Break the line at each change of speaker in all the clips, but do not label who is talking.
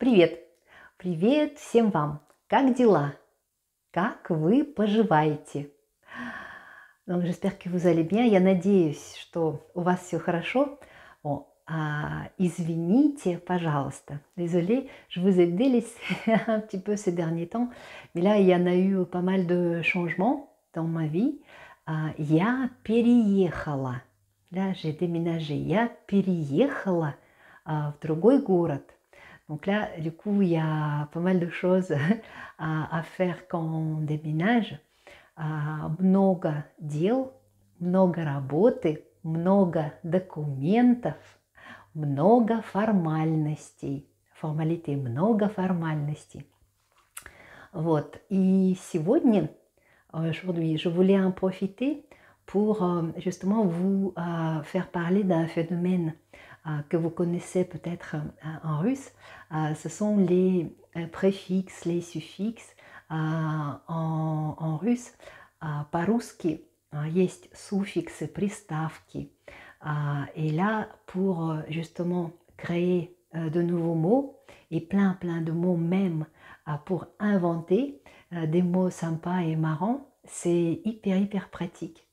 Привет! Привет всем вам! Как дела? Как вы поживаете? Donc, j'espère que vous allez bien. Я надеюсь, что у вас все хорошо. Извините, пожалуйста. Désolée, je vous ai délaissé un petit peu ces derniers temps. Mais là, il y en a eu pas mal de changements dans ma vie. Я переехала. Là, j'ai déménagé. Я переехала в другой город. Donc là, du coup, il y a pas mal de choses à faire quand on déménage. Много дел, много работы, много документов, много формальностей. Формalité, много формальностей. Вот. И сегодня, aujourd'hui, je voulais en profiter pour justement vous faire parler d'un phénomène que vous connaissez peut-être en russe. Ce sont les préfixes, les suffixes en russe. По-русски есть суффиксы, приставки. Et là, pour justement créer de nouveaux mots et plein de mots même pour inventer des mots sympas et marrants, c'est hyper pratique.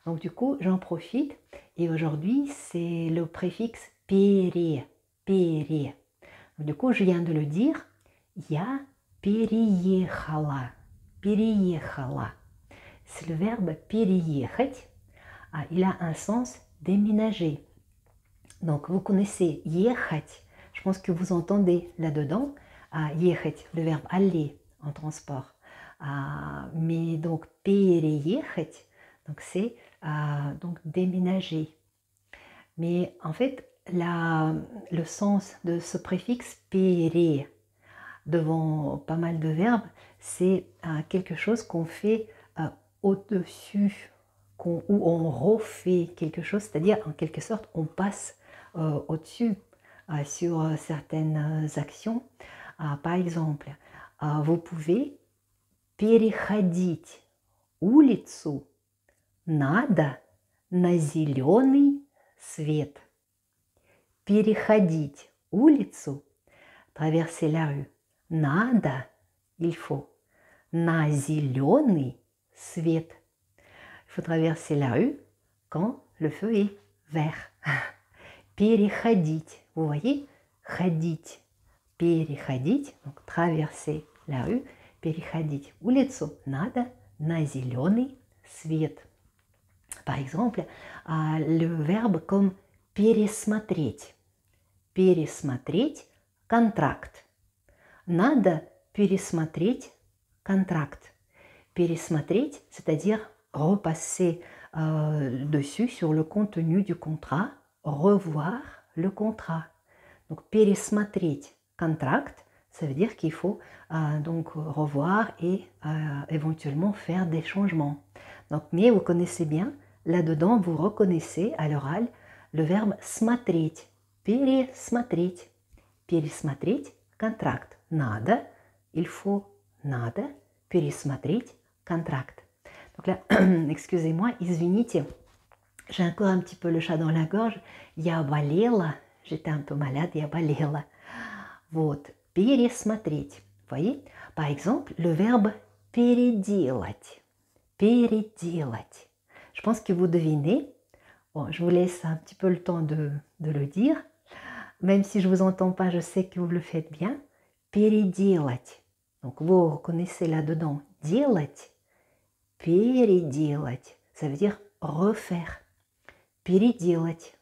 Donc du coup, j'en profite et aujourd'hui, c'est le préfixe пере, пере. Du coup, je viens de le dire, я переехала, переехала. C'est le verbe переехать. Il a un sens déménager. Donc, vous connaissez ехать. Je pense que vous entendez là-dedans. Ехать, le verbe aller en transport. Mais donc, переехать, donc c'est donc déménager. Mais en fait, le sens de ce préfixe пере devant pas mal de verbes, c'est quelque chose qu'on fait au-dessus, où on refait quelque chose, c'est-à-dire en quelque sorte on passe au-dessus sur certaines actions. Par exemple, vous pouvez переходить улицу надо на зеленый свет. Переходить улицу, traverser la rue, надо, il faut, на зеленый свет. Il faut traverser la rue quand le feu est vert. Переходить, vous voyez, ходить, переходить, donc traverser la rue, переходить улицу надо на зеленый свет. Par exemple, le verbe comme пересмотреть. Пересмотреть контракт. Надо пересмотреть контракт. Пересмотреть, c'est-à-dire repasser dessus sur le contenu du contrat, revoir le contrat. Donc, пересмотреть контракт, ça veut dire qu'il faut donc revoir et éventuellement faire des changements. Donc, mais vous connaissez bien, là-dedans, vous reconnaissez à l'oral le verbe смотреть, пересмотреть. Пересмотреть контракт. Надо, il faut, надо пересмотреть контракт. Donc là, excusez-moi, извините, j'ai encore un petit peu le chat dans la gorge. Я болела, j'étais un peu malade, я болела. Вот, пересмотреть. Vous voyez, par exemple, le verbe переделать. Переделать. Je pense que vous devinez. Bon, je vous laisse un petit peu le temps de le dire. Même si je ne vous entends pas, je sais que vous le faites bien. Переделать. Donc, vous reconnaissez là-dedans. Делать. Переделать. Ça veut dire refaire. Переделать.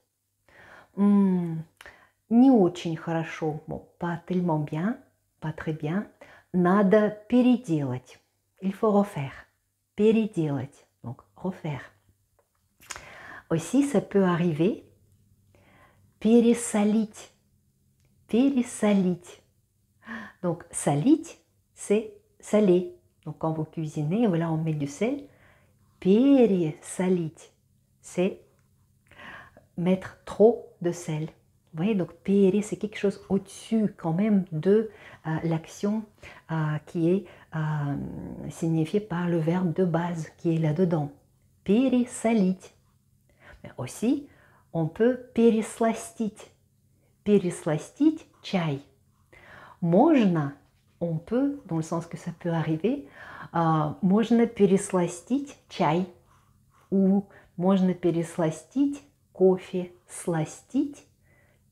Не очень хорошо. Bon, pas tellement bien. Pas très bien. Надо переделать. Il faut refaire. Переделать. Donc, refaire. Aussi, ça peut arriver. Пересолить. Пересолить. Donc, солить, c'est saler. Donc, quand vous cuisinez, voilà, on met du sel. Пересолить, c'est mettre trop de sel. Vous voyez, donc, пере, c'est quelque chose au-dessus quand même de l'action qui est signifiée par le verbe de base qui est là-dedans. Пересолить. Mais aussi, on peut пересластить. Пересластить чай. Можно, on peut, dans le sens que ça peut arriver, можно пересластить чай, ou можно пересластить кофе, сластить,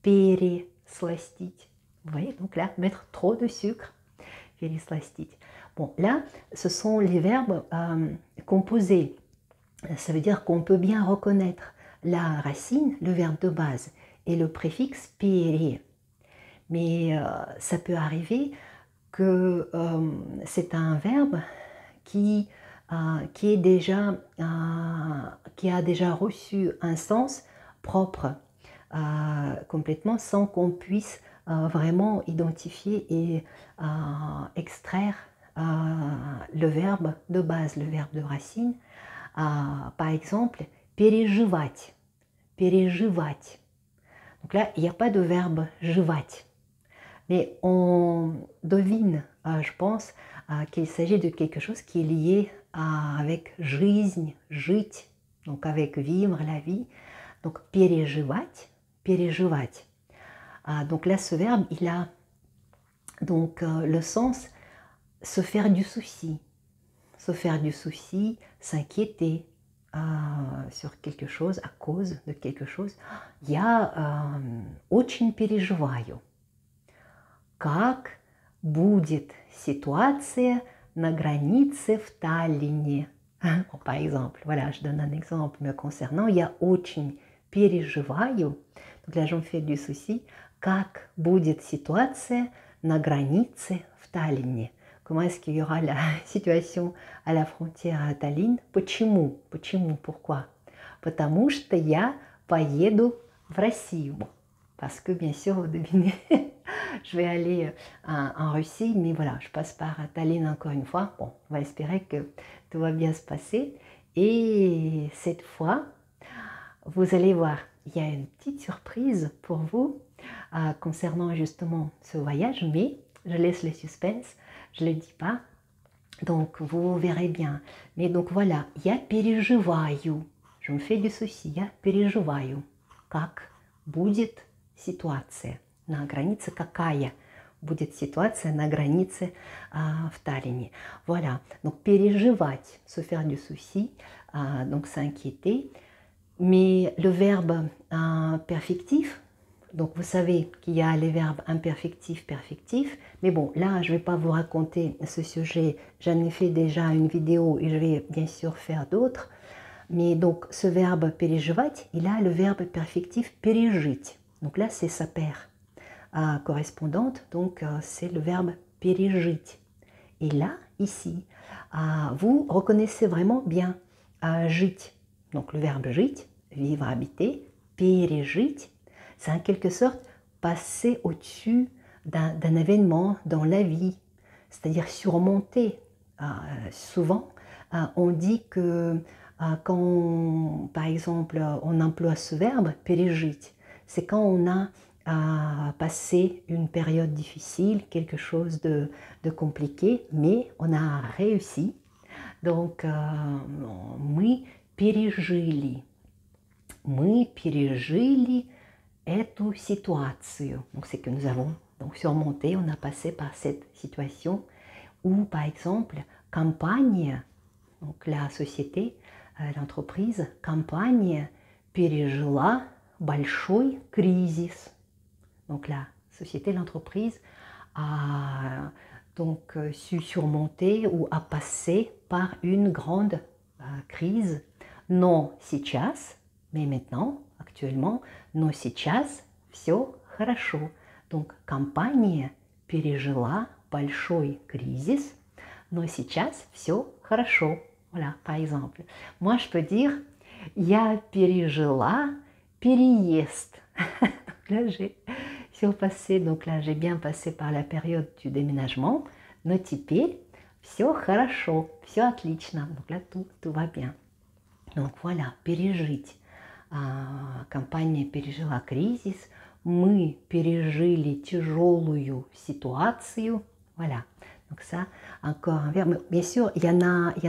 пересластить. Vous voyez, donc là, mettre trop de sucre, пересластить. Bon, là, ce sont les verbes composés. Ça veut dire qu'on peut bien reconnaître la racine, le verbe de base, et le préfixe пере. Mais ça peut arriver que c'est un verbe qui a déjà reçu un sens propre complètement sans qu'on puisse vraiment identifier et extraire le verbe de base, le verbe de racine. Par exemple, переживать, переживать. Donc là, il n'y a pas de verbe жевать. Mais on devine, je pense, qu'il s'agit de quelque chose qui est lié avec жизнь, жить, donc avec vivre la vie. Donc переживать, переживать. Donc là, ce verbe, il a donc le sens se faire du souci, s'inquiéter sur quelque chose, à cause de quelque chose. Я очень переживаю. Как будет ситуация на границе в Таллине? Par exemple, voilà, je donne un exemple me concernant. Я очень переживаю. Donc là, je me fais du souci. Как будет ситуация на границе в Таллине? Comment est-ce qu'il y aura la situation à la frontière à Tallinn? Почему? Почему? Pourquoi? Потому что я поеду в Россию. Bon, parce que bien sûr, vous devinez, je vais aller en Russie, mais voilà, je passe par Tallinn encore une fois. Bon, on va espérer que tout va bien se passer. Et cette fois, vous allez voir, il y a une petite surprise pour vous concernant justement ce voyage, mais je laisse le suspense, je ne le dis pas. Donc, vous verrez bien. Mais donc voilà, я переживаю. Je me fais du souci, я переживаю. Как будет ситуация на границе, какая будет ситуация на границе в Таллине. Voilà, donc переживать, se faire du souci, donc s'inquiéter. Mais le verbe perfectif, donc vous savez qu'il y a les verbes imperfectifs, perfectifs, mais bon, là, je ne vais pas vous raconter ce sujet, j'en ai fait déjà une vidéo et je vais bien sûr faire d'autres. Mais donc, ce verbe переживать, il a le verbe perfectif пережить. Donc là, c'est sa paire correspondante, donc c'est le verbe пережить. Et là, ici, vous reconnaissez vraiment bien жить. Donc le verbe жить, vivre, habiter, пережить, c'est en quelque sorte passer au-dessus d'un événement dans la vie, c'est-à-dire surmonter. Souvent, on dit que quand, par exemple, on emploie ce verbe, пережить, c'est quand on a passé une période difficile, quelque chose de compliqué, mais on a réussi. Donc, мы пережили эту ситуацию. Donc, c'est que nous avons donc surmonté, on a passé par cette situation. Ou, par exemple, компания, donc la société, l'entreprise, компания пережила большой кризис. Donc la société, l'entreprise a donc su surmonter ou a passé par une grande crise. Но сейчас, mais maintenant, actuellement, но сейчас все хорошо. Donc компания пережила большой кризис, но сейчас все хорошо. Voilà, par exemple. Moi, je peux dire, я пережила переезд. Donc là, j'ai surpassé, donc là, j'ai bien passé par la période du déménagement, но теперь все хорошо, все отлично. Donc là, tout va bien. Donc voilà, пережить. Компания пережила кризис, мы пережили тяжелую ситуацию. Voilà. Donc ça, encore un verbe. Bien sûr, il y en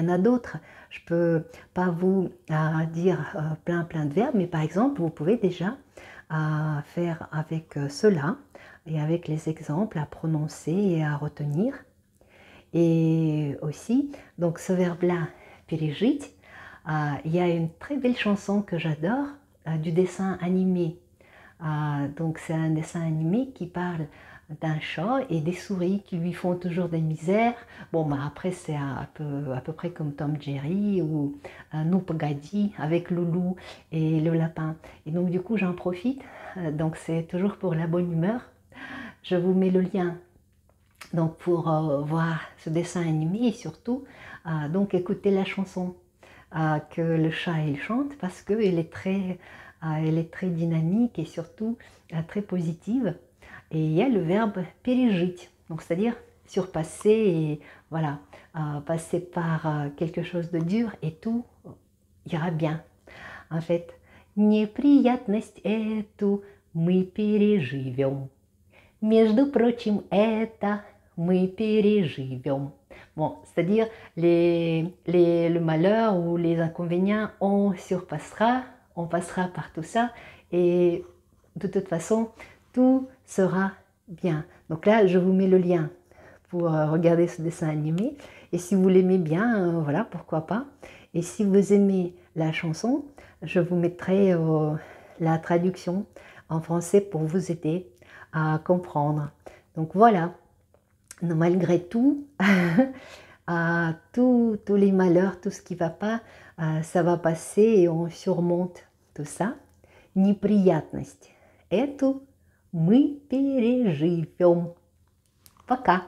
a d'autres. Je ne peux pas vous dire plein de verbes, mais par exemple, vous pouvez déjà faire avec cela et avec les exemples à prononcer et à retenir. Et aussi, donc ce verbe-là, пережить, il y a une très belle chanson que j'adore, du dessin animé. Donc c'est un dessin animé qui parle d'un chat et des souris qui lui font toujours des misères. Bon, bah après c'est à peu près comme Tom Jerry ou Nou Pagadi avec le loup et le lapin. Et donc du coup j'en profite, donc c'est toujours pour la bonne humeur. Je vous mets le lien donc pour voir ce dessin animé et surtout donc écouter la chanson que le chat il chante parce qu'elle est très dynamique et surtout très positive. Et il y a le verbe пережить, donc c'est-à-dire surpasser et voilà, passer par quelque chose de dur et tout ira bien. En fait, неприятность эту мы переживем. Между прочим, это мы переживем. Bon, c'est-à-dire le malheur ou les inconvénients, on surpassera, on passera par tout ça et de toute façon, tout sera bien. Donc là, je vous mets le lien pour regarder ce dessin animé. Et si vous l'aimez bien, voilà, pourquoi pas. Et si vous aimez la chanson, je vous mettrai la traduction en français pour vous aider à comprendre. Donc voilà, malgré tout, tous les malheurs, tout ce qui ne va pas, ça va passer et on surmonte tout ça. Неприятность эту мы переживем. Пока!